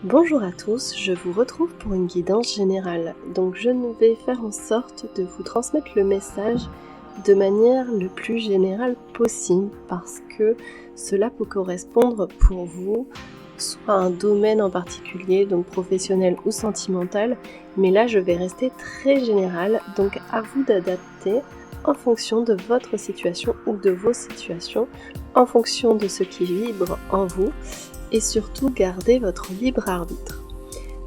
Bonjour à tous, je vous retrouve pour une guidance générale. Donc je vais faire en sorte de vous transmettre le message de manière le plus générale possible parce que cela peut correspondre pour vous soit à un domaine en particulier, donc professionnel ou sentimental, mais là je vais rester très générale, donc à vous d'adapter en fonction de votre situation ou de vos situations, en fonction de ce qui vibre en vous. Et surtout garder votre libre arbitre.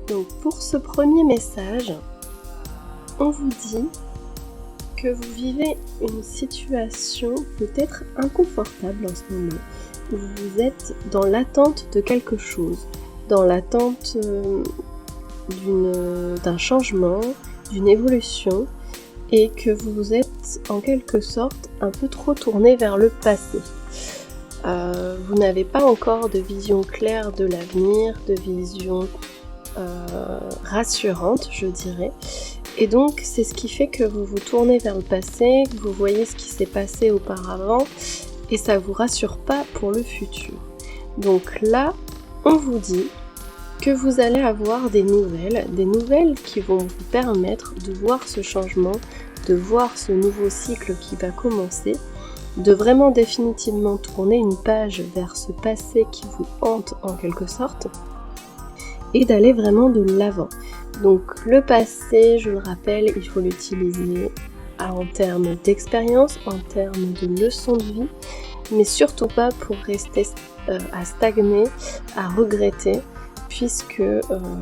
Donc pour ce premier message, on vous dit que vous vivez une situation peut-être inconfortable en ce moment, où vous êtes dans l'attente de quelque chose, dans l'attente d'un changement, d'une évolution, et que vous êtes en quelque sorte un peu trop tourné vers le passé. Vous n'avez pas encore de vision claire de l'avenir, de vision rassurante, je dirais. Et donc, c'est ce qui fait que vous vous tournez vers le passé, que vous voyez ce qui s'est passé auparavant, et ça ne vous rassure pas pour le futur. Donc là, on vous dit que vous allez avoir des nouvelles qui vont vous permettre de voir ce changement, de voir ce nouveau cycle qui va commencer, de vraiment définitivement tourner une page vers ce passé qui vous hante en quelque sorte et d'aller vraiment de l'avant. Donc le passé, je le rappelle, il faut l'utiliser en termes d'expérience, en termes de leçons de vie, mais surtout pas pour rester à stagner, à regretter, puisque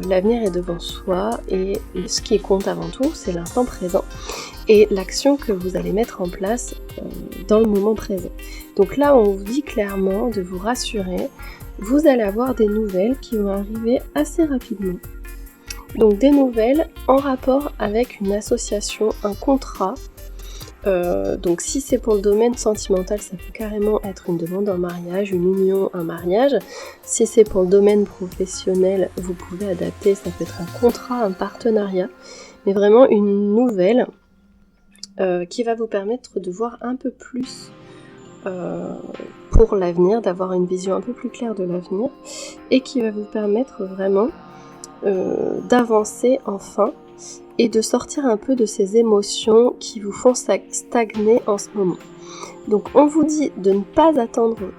l'avenir est devant soi et ce qui compte avant tout, c'est l'instant présent et l'action que vous allez mettre en place dans le moment présent. Donc là, on vous dit clairement de vous rassurer, vous allez avoir des nouvelles qui vont arriver assez rapidement. Donc des nouvelles en rapport avec une association, un contrat. Donc si c'est pour le domaine sentimental, ça peut carrément être une demande en mariage, une union, un mariage. Si c'est pour le domaine professionnel, vous pouvez adapter, ça peut être un contrat, un partenariat, mais vraiment une nouvelle qui va vous permettre de voir un peu plus pour l'avenir, d'avoir une vision un peu plus claire de l'avenir, et qui va vous permettre vraiment d'avancer enfin, et de sortir un peu de ces émotions qui vous font stagner en ce moment. Donc on vous dit de ne pas attendre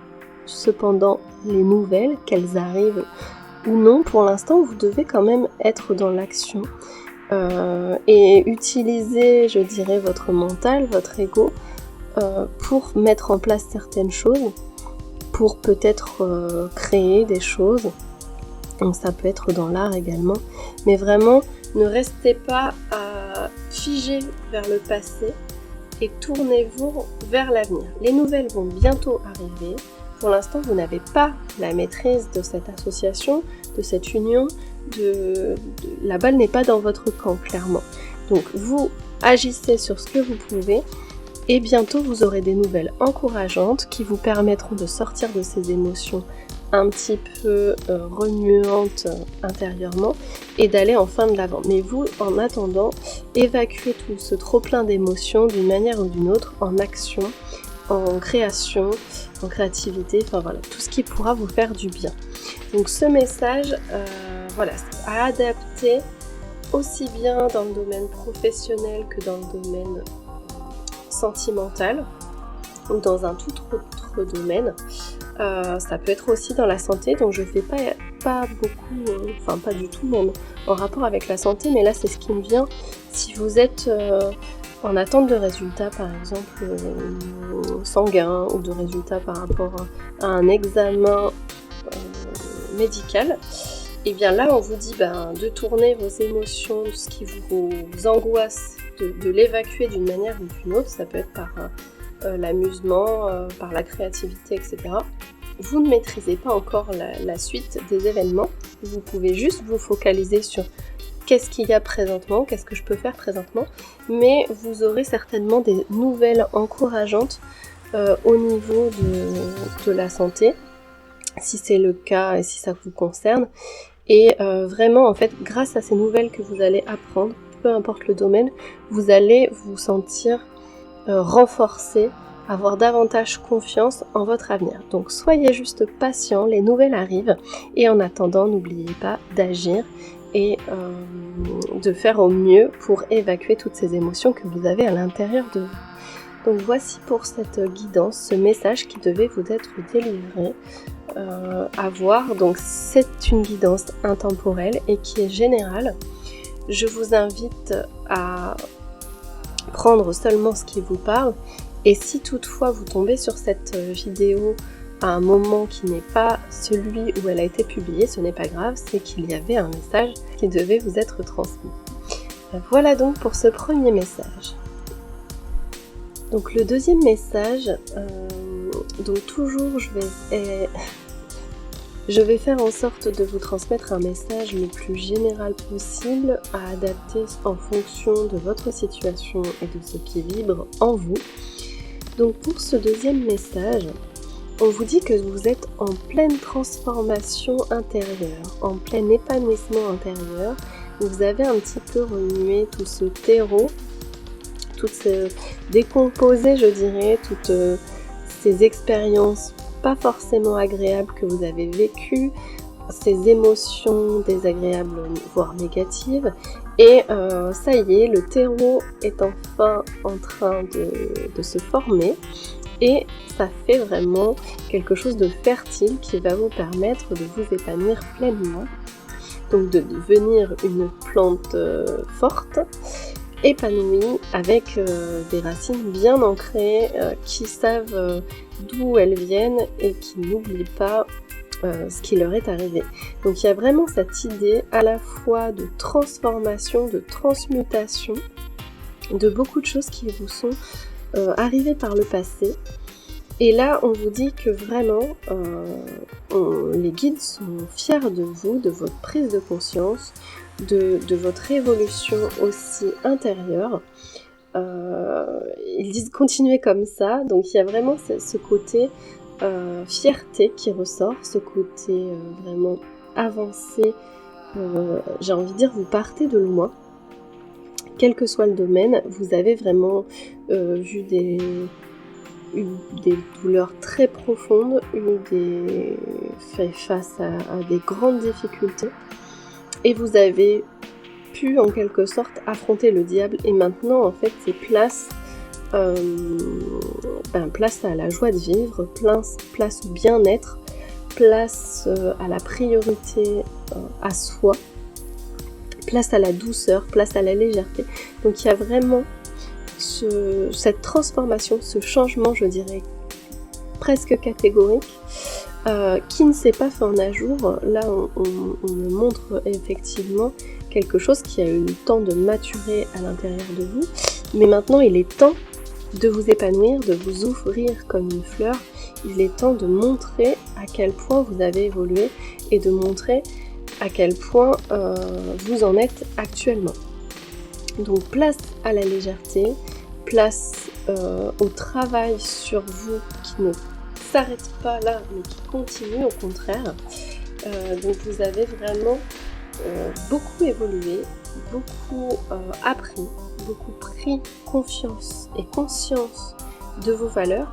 cependant les nouvelles, qu'elles arrivent ou non. Pour l'instant, vous devez quand même être dans l'action et utiliser, je dirais, votre mental, votre ego pour mettre en place certaines choses, pour peut-être créer des choses. Donc ça peut être dans l'art également, mais vraiment ne restez pas figé vers le passé et tournez-vous vers l'avenir. Les nouvelles vont bientôt arriver. Pour l'instant, vous n'avez pas la maîtrise de cette association, de cette union, la balle n'est pas dans votre camp, clairement. Donc vous agissez sur ce que vous pouvez et bientôt vous aurez des nouvelles encourageantes qui vous permettront de sortir de ces émotions un petit peu remuante intérieurement et d'aller enfin de l'avant. Mais vous, en attendant, évacuez tout ce trop-plein d'émotions d'une manière ou d'une autre en action, en création, en créativité, enfin voilà, tout ce qui pourra vous faire du bien. Donc ce message, voilà, c'est à adapter aussi bien dans le domaine professionnel que dans le domaine sentimental ou dans un tout autre domaine. Ça peut être aussi dans la santé, donc je fais pas beaucoup, enfin pas du tout même en rapport avec la santé, mais là c'est ce qui me vient. Si vous êtes en attente de résultats, par exemple sanguins, ou de résultats par rapport à un examen médical, et bien là on vous dit de tourner vos émotions, ce qui vous angoisse, de l'évacuer d'une manière ou d'une autre. Ça peut être par l'amusement, par la créativité, etc. Vous ne maîtrisez pas encore la suite des événements, vous pouvez juste vous focaliser sur qu'est-ce qu'il y a présentement, qu'est-ce que je peux faire présentement, mais vous aurez certainement des nouvelles encourageantes au niveau de la santé, si c'est le cas et si ça vous concerne. Et vraiment, en fait, grâce à ces nouvelles que vous allez apprendre, peu importe le domaine, vous allez vous sentir renforcé avoir davantage confiance en votre avenir. Donc soyez juste patient, les nouvelles arrivent et en attendant, n'oubliez pas d'agir et de faire au mieux pour évacuer toutes ces émotions que vous avez à l'intérieur de vous. Donc voici pour cette guidance, ce message qui devait vous être délivré à voir. Donc c'est une guidance intemporelle et qui est générale. Je vous invite à prendre seulement ce qui vous parle. Et si toutefois vous tombez sur cette vidéo à un moment qui n'est pas celui où elle a été publiée, ce n'est pas grave, c'est qu'il y avait un message qui devait vous être transmis. Voilà donc pour ce premier message. Donc le deuxième message, donc toujours je vais faire en sorte de vous transmettre un message le plus général possible à adapter en fonction de votre situation et de ce qui vibre en vous. Donc pour ce deuxième message, on vous dit que vous êtes en pleine transformation intérieure, en plein épanouissement intérieur. Vous avez un petit peu remué tout ce terreau, décomposé, je dirais, toutes ces expériences pas forcément agréables que vous avez vécues, ces émotions désagréables, voire négatives. Et ça y est, le terreau est enfin en train de se former. Et ça fait vraiment quelque chose de fertile qui va vous permettre de vous épanouir pleinement. Donc de devenir une plante forte, épanouie, avec des racines bien ancrées, qui savent d'où elles viennent et qui n'oublient pas ce qui leur est arrivé. Donc il y a vraiment cette idée à la fois de transformation, de transmutation, de beaucoup de choses qui vous sont arrivées par le passé. Et là, on vous dit que vraiment, les guides sont fiers de vous, de votre prise de conscience, de votre évolution aussi intérieure. Ils disent continuez comme ça, donc il y a vraiment ce côté fierté qui ressort, ce côté vraiment avancé. J'ai envie de dire, vous partez de loin, quel que soit le domaine. Vous avez vraiment eu des douleurs très profondes, fait face à des grandes difficultés, et vous avez pu en quelque sorte affronter le diable, et maintenant en fait c'est place à la joie de vivre, place au bien-être, place à la priorité à soi, place à la douceur, place à la légèreté. Donc il y a vraiment cette transformation, ce changement, je dirais, presque catégorique, qui ne s'est pas fait en un jour. Là, on me montre effectivement quelque chose qui a eu le temps de maturer à l'intérieur de vous. Mais maintenant, il est temps de vous épanouir, de vous ouvrir comme une fleur. Il est temps de montrer à quel point vous avez évolué et de montrer à quel point vous en êtes actuellement. Donc, place à la légèreté, place au travail sur vous qui ne s'arrête pas là, mais qui continue au contraire. Donc vous avez vraiment beaucoup évolué, beaucoup appris, beaucoup pris confiance et conscience de vos valeurs.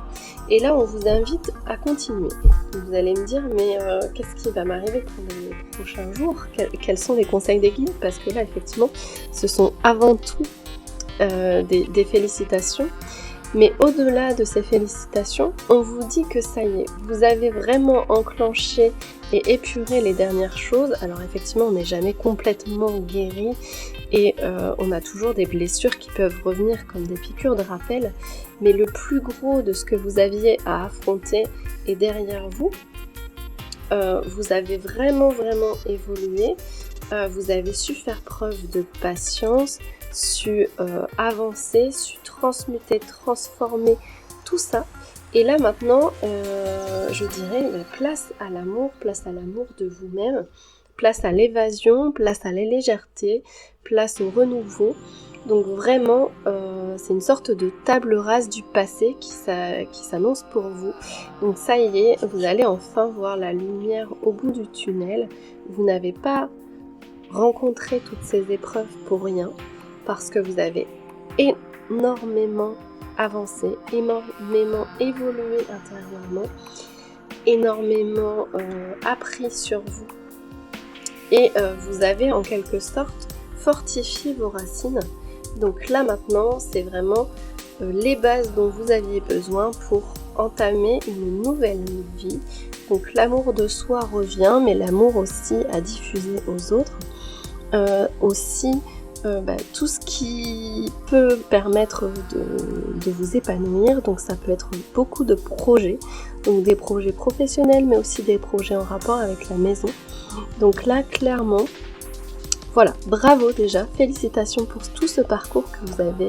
Et là, on vous invite à continuer. Vous allez me dire, mais qu'est-ce qui va m'arriver pour les prochains jours ? Quels sont les conseils des guides ? Parce que là, effectivement, ce sont avant tout des félicitations. Mais au-delà de ces félicitations, on vous dit que ça y est, vous avez vraiment enclenché et épuré les dernières choses. Alors effectivement, on n'est jamais complètement guéri et on a toujours des blessures qui peuvent revenir comme des piqûres de rappel. Mais le plus gros de ce que vous aviez à affronter est derrière vous. Vous avez vraiment évolué. Vous avez su faire preuve de patience, su avancer, su transmuter, transformer tout ça. Et là maintenant, je dirais, place à l'amour de vous-même, place à l'évasion, place à la légèreté, place au renouveau. Donc vraiment, c'est une sorte de table rase du passé qui s'annonce pour vous. Donc ça y est, vous allez enfin voir la lumière au bout du tunnel. Vous n'avez pas rencontré toutes ces épreuves pour rien, parce que vous avez énormément avancé, énormément évolué intérieurement, énormément appris sur vous. Et vous avez en quelque sorte fortifié vos racines. Donc là maintenant, c'est vraiment les bases dont vous aviez besoin pour entamer une nouvelle vie. Donc l'amour de soi revient, mais l'amour aussi à diffuser aux autres. Tout ce qui peut permettre de vous épanouir. Donc ça peut être beaucoup de projets, donc des projets professionnels, mais aussi des projets en rapport avec la maison. Donc là, clairement, voilà, bravo déjà, félicitations pour tout ce parcours que vous avez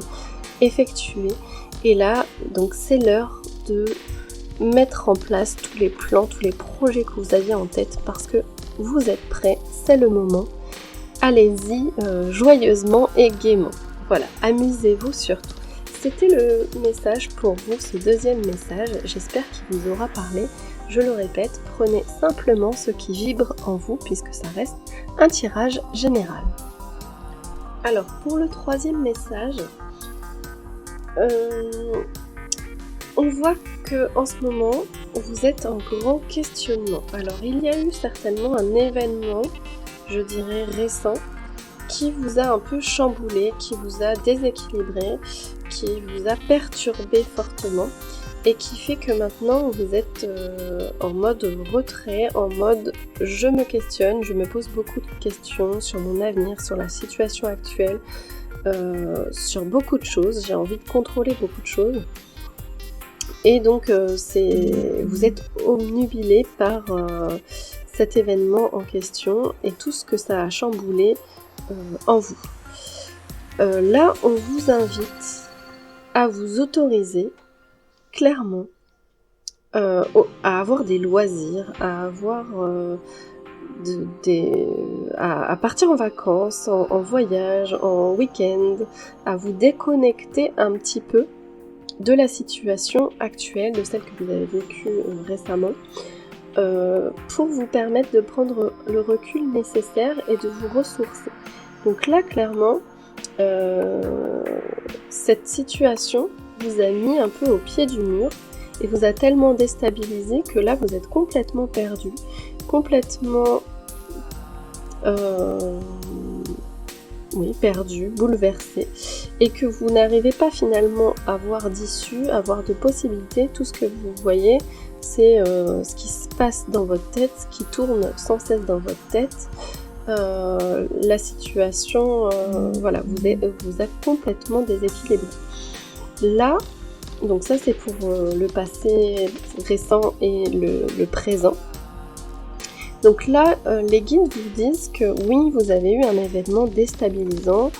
effectué. Et là, donc c'est l'heure de mettre en place tous les plans, tous les projets que vous aviez en tête parce que vous êtes prêts, c'est le moment. Allez-y joyeusement et gaiement. Voilà, amusez-vous surtout. C'était le message pour vous, ce deuxième message. J'espère qu'il vous aura parlé. Je le répète, prenez simplement ce qui vibre en vous puisque ça reste un tirage général. Alors, pour le troisième message, on voit que en ce moment, vous êtes en grand questionnement. Alors, il y a eu certainement un événement, je dirais récent, qui vous a un peu chamboulé, qui vous a déséquilibré, qui vous a perturbé fortement et qui fait que maintenant vous êtes en mode retrait, en mode je me questionne, je me pose beaucoup de questions sur mon avenir, sur la situation actuelle, sur beaucoup de choses, j'ai envie de contrôler beaucoup de choses. Et donc vous êtes obnubilé par cet événement en question et tout ce que ça a chamboulé en vous. Là, on vous invite à vous autoriser clairement à avoir des loisirs, à avoir à partir en vacances, en voyage, en week-end, à vous déconnecter un petit peu de la situation actuelle, de celle que vous avez vécue récemment, pour vous permettre de prendre le recul nécessaire et de vous ressourcer. Donc là, clairement, cette situation vous a mis un peu au pied du mur et vous a tellement déstabilisé que là, vous êtes complètement perdu, complètement perdu, bouleversé, et que vous n'arrivez pas finalement à voir d'issue, à voir de possibilités. Tout ce que vous voyez, c'est ce qui se passe dans votre tête, ce qui tourne sans cesse dans votre tête. La situation, vous êtes complètement déséquilibré. Là, donc ça c'est pour le passé récent et le présent. Donc là, les guides vous disent que oui, vous avez eu un événement déstabilisant.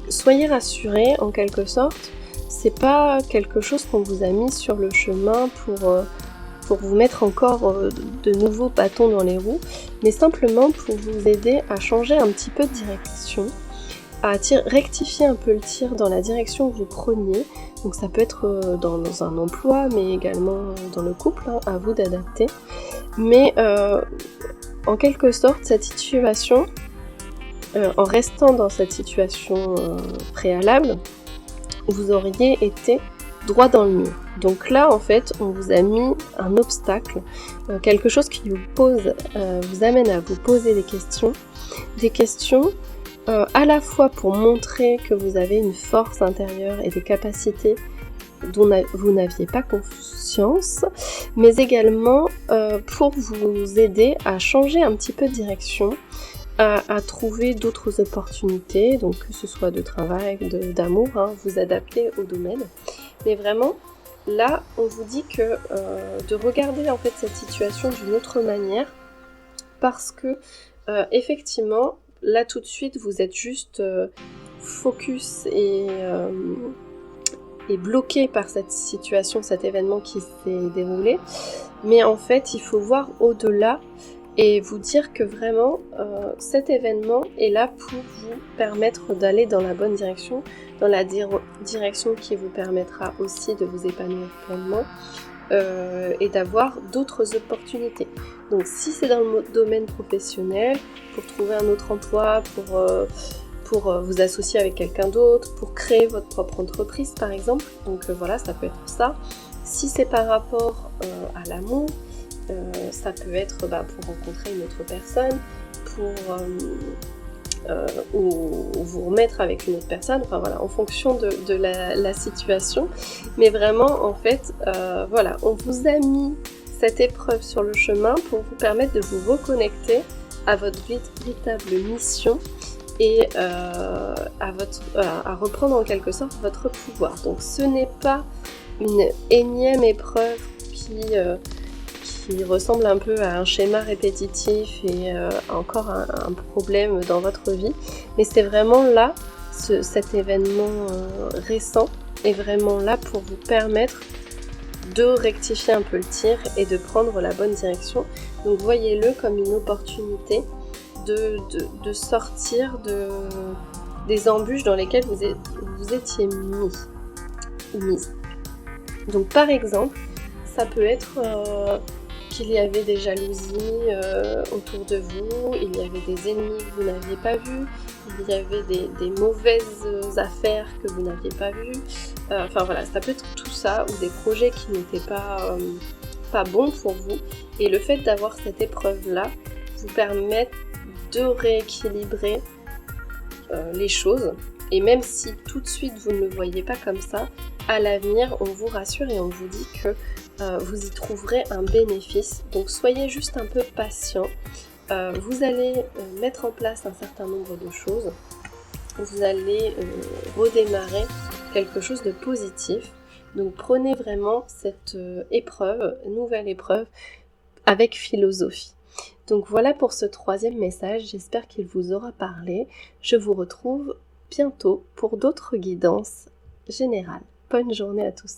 Soyez rassurés, en quelque sorte, c'est pas quelque chose qu'on vous a mis sur le chemin pour vous mettre encore de nouveaux bâtons dans les roues, mais simplement pour vous aider à changer un petit peu de direction, à rectifier un peu le tir dans la direction que vous preniez. Donc ça peut être dans un emploi, mais également dans le couple, à vous d'adapter. Mais en quelque sorte, cette situation, en restant dans cette situation préalable, vous auriez été droit dans le mur. Donc là, en fait, on vous a mis un obstacle, quelque chose qui vous amène à vous poser des questions à la fois pour montrer que vous avez une force intérieure et des capacités dont vous n'aviez pas conscience, mais également pour vous aider à changer un petit peu de direction, à trouver d'autres opportunités, donc que ce soit de travail, d'amour, vous adapter au domaine. Mais vraiment, là, on vous dit que de regarder en fait cette situation d'une autre manière, parce que effectivement, là tout de suite, vous êtes juste focus et bloqué par cette situation, cet événement qui s'est déroulé. Mais en fait, il faut voir au-delà et vous dire que vraiment, cet événement est là pour vous permettre d'aller dans la bonne direction, dans la direction qui vous permettra aussi de vous épanouir pleinement et d'avoir d'autres opportunités. Donc si c'est dans le domaine professionnel, pour trouver un autre emploi, pour pour vous associer avec quelqu'un d'autre, pour créer votre propre entreprise par exemple. Donc voilà, ça peut être ça. Si c'est par rapport à l'amour, ça peut être pour rencontrer une autre personne, pour ou vous remettre avec une autre personne, enfin voilà, en fonction de la situation. Mais vraiment, en fait, voilà, on vous a mis cette épreuve sur le chemin pour vous permettre de vous reconnecter à votre véritable mission et à reprendre en quelque sorte votre pouvoir. Donc ce n'est pas une énième épreuve qui ressemble un peu à un schéma répétitif et encore un problème dans votre vie, mais c'est vraiment là, cet événement récent est vraiment là pour vous permettre de rectifier un peu le tir et de prendre la bonne direction. Donc voyez-le comme une opportunité de sortir des embûches dans lesquelles vous étiez mise. Donc par exemple, ça peut être qu'il y avait des jalousies autour de vous, il y avait des ennemis que vous n'aviez pas vus, il y avait des mauvaises affaires que vous n'aviez pas vues. Enfin voilà, ça peut être tout ça, ou des projets qui n'étaient pas bons pour vous. Et le fait d'avoir cette épreuve-là vous permet de rééquilibrer les choses. Et même si tout de suite vous ne le voyez pas comme ça, à l'avenir on vous rassure et on vous dit que vous y trouverez un bénéfice. Donc soyez juste un peu patient. Vous allez mettre en place un certain nombre de choses. Vous allez redémarrer quelque chose de positif. Donc prenez vraiment cette nouvelle épreuve, avec philosophie. Donc voilà pour ce 3e message, j'espère qu'il vous aura parlé. Je vous retrouve bientôt pour d'autres guidances générales. Bonne journée à tous.